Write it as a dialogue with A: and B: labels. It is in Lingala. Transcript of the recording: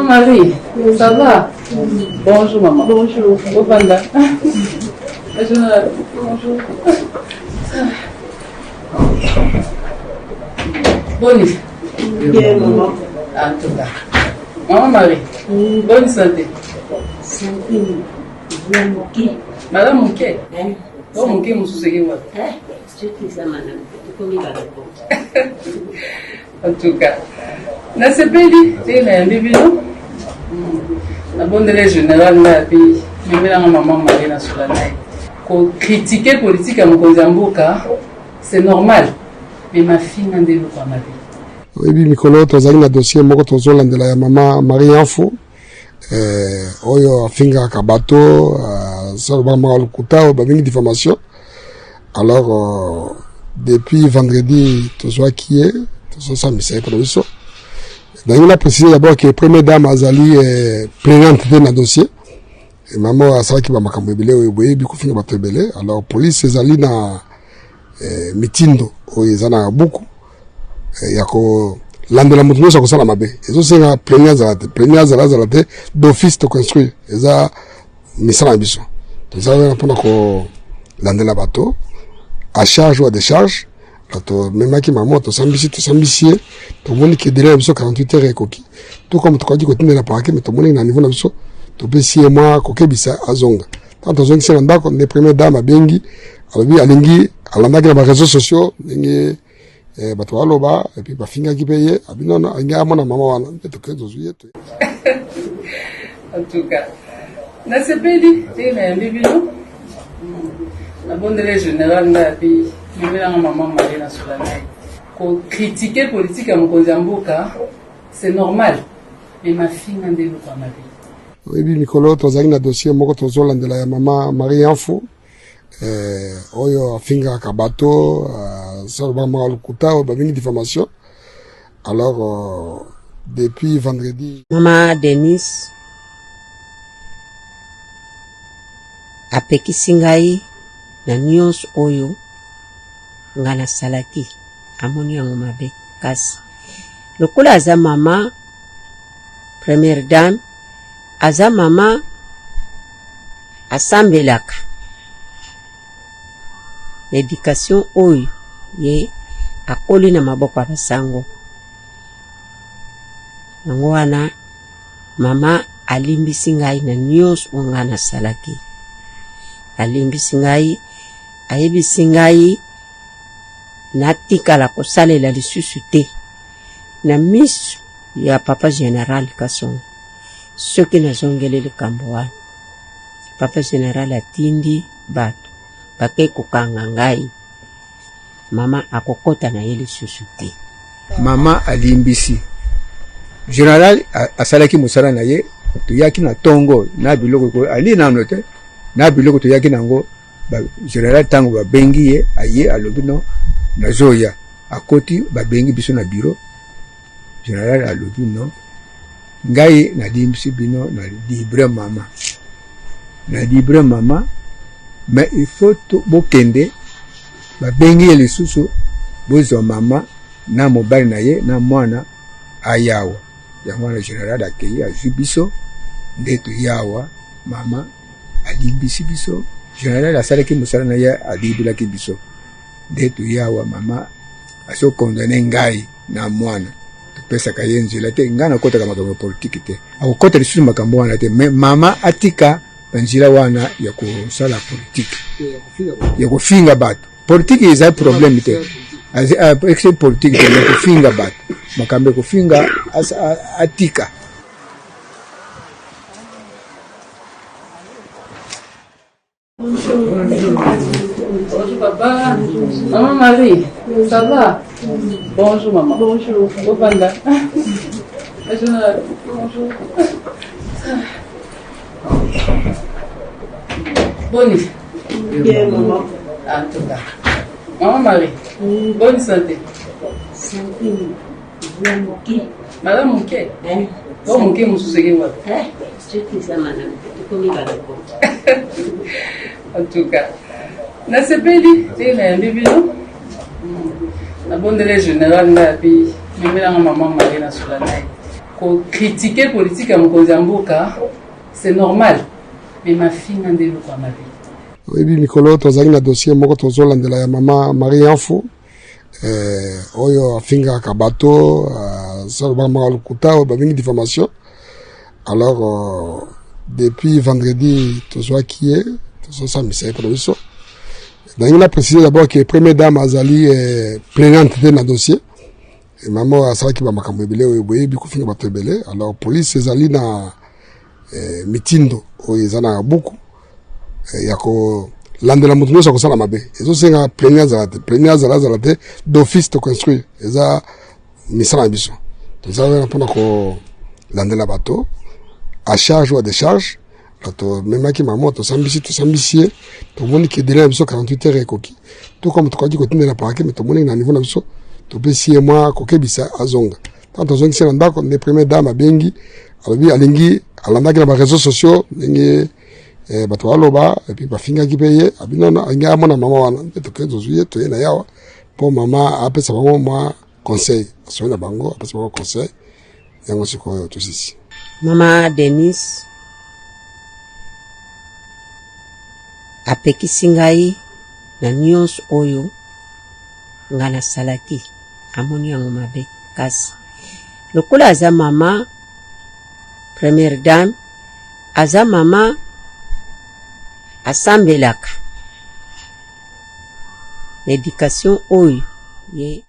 A: Marie, ça va? Bonjour maman. Bonjour. Opanda. Bonjour. Bonne.
B: Bien maman.
A: En tout cas. Maman Marie, bonne santé.
B: Santé.
A: Madame Mouké. Oh Mouké Moussoussé what? En tout cas. Na sepeli, tu es un bébé non? La bonne délai général là puis même la maman Marie na sur la naï. Ko critiquer politique à Mkozamboka, c'est normal. Mais ma fille n'a pas pas ma vie.
C: Oui, Mikolo, tu as un dossier moko tozola de la maman Marie Info. Oyo afinga kabato, salba malukuta, babingi diffamation. Alors depuis vendredi, tu vois qui est, tu vois ça, mais c'est pour le saut. Donc il a précisé d'abord que la première dame Azali est plaignante dans le dossier. Et maman a ça qui va m'accompagner au boye, beaucoup finir battre belé. Alors police Azali na mitindo, où ils en ont beaucoup. Il y a que l'ande la moto ça ça la mabe. Ils ont c'est un plaignant zalate d'office de construire. Ils ont mis ça en ambition. Donc ça va répondre que l'ande la bateau à charge ou à décharge. Même qui maman to s'ambitier to moni que délai biso 48 heures ekoki tout comme to kadi kotinda na parquet mais to moni na niveau na biso to pesi moi koke bisa azonga tant azonga c'est ndako les premières dames bengi alobi alingi alanda na réseaux sociaux ngi bato aloba et puis ba finga ki paye abinono anga mona mama wana to kezo zuyeto
A: En tout cas na sepeli tu es un bébé non? La bonne délai général là puis même la maman Marie na sur la naï. Ko critiquer politique à Mkozamboka, c'est normal. Mais ma fille n'a pas ma vie.
C: Oui, Mikolo, tu as un dossier moko tozola de la maman Marie Info. Oyo afinga kabato, salba malukuta, babingi diffamation. Alors depuis vendredi.
B: Maman Denise apeki singai na news oyo ngana salaki amoni yango mabe kasi lokola aza mama première dame aza mama asambelaka éducation oyo ye akoli na maboko ya basango yango wana mama alimbisi ngai na news ngana salaki alimbisi ngai ayebisi ngai natikala kosalela lisusu te na miso ya papa général Kasongo soki nazongeli likambo wana papa général atindi bato bake kokanga ngai mama akokota na ye lisusu te.
D: Mama alimbisi général asalaki mosala na ye toyaki na tongo na biloko ali na note na biloko toyaki nango général tango babengi ye aye alobi no nazoya akoti babengi biso na bureau général alobi no ngai na dimbisi bino na libre mama mais il faut to bokende babengi ye lisusu bozo mama na mobali na ye na mwana ayawa ya mwana général akei azwi biso nde toyawa mama alimbisi biso général asalaki mosala na ye alibilaki biso nde toyawa mama aso condamné ngai na mwana topesaka ye nzela te ngai nakotaka makambo ya politiki te akokota lisusu makambo wana te mais mama atika banzela wana ya kosala politiki ya kofinga bato politiki eza problème te exe politiki te ya kofinga bato makambo ya kofinga atika.
A: Bonjour papa. Maman Marie, ça va? Bonjour maman. Bonjour. Opanda. Bonjour. Bonne.
B: Bien maman.
A: En tout cas. Maman Marie, bonne santé.
B: Santé.
A: Madame Mouké. Oh Mouké Moussoussé what? En tout cas. Na sepeli, tu es un bébé non? La bonne délai général là puis même la maman Marie na sur la naï. critiquer politique ya mokonzi ya mboka c'est normal, mais ma fille n'a nde eloko ya mabe.
C: oyebi mikolo tozali na dossier moko tozolandela ya mama Marie Info oyo afingaka bato salobamaka lokuta oyo babengi diffamation. Alors depuis vendredi tozwaki ye tozosambisa ye mpona biso. Nalingi na préciser d'abord que première dame azali plaignante te na dossier. Mama asalaki bamakambo ebele oyo boyebi kofinga bato ebele. Alors police ezali na mitindo oyo eza na buku ya kolandela moto nyonso akosala mabe. Ezosenga plaignant azala te d'office to construire. Eza misala na biso. Tozala mpona kolandela bato à charge ou à décharge. To memaki mama tosambisi ye tomoni ke délai na biso 48 heures ekoki to comme tokaki kotindela parquet mais tomoni na niveau na biso topesi ye mwa kokebisa azonga tant tozongisi na ndako ne première dame abengi alobi alingi alandaki na bareseaux sociaux ndenge bato baloba epuis bafingaki mpe ye abinona alingi amona mama wana mpe tokei tozwi ye toye na yawa mpo mama apesa bango mwa conseil asoi na bango apesa bango conseil yango sikoyo tosisi.
B: Mama Denise apekisi ngai na nyonso oyo nga nasalaki amoni yango mabe kasi lokola aza mama première dame aza mama asambelaka l'éducation oyo ye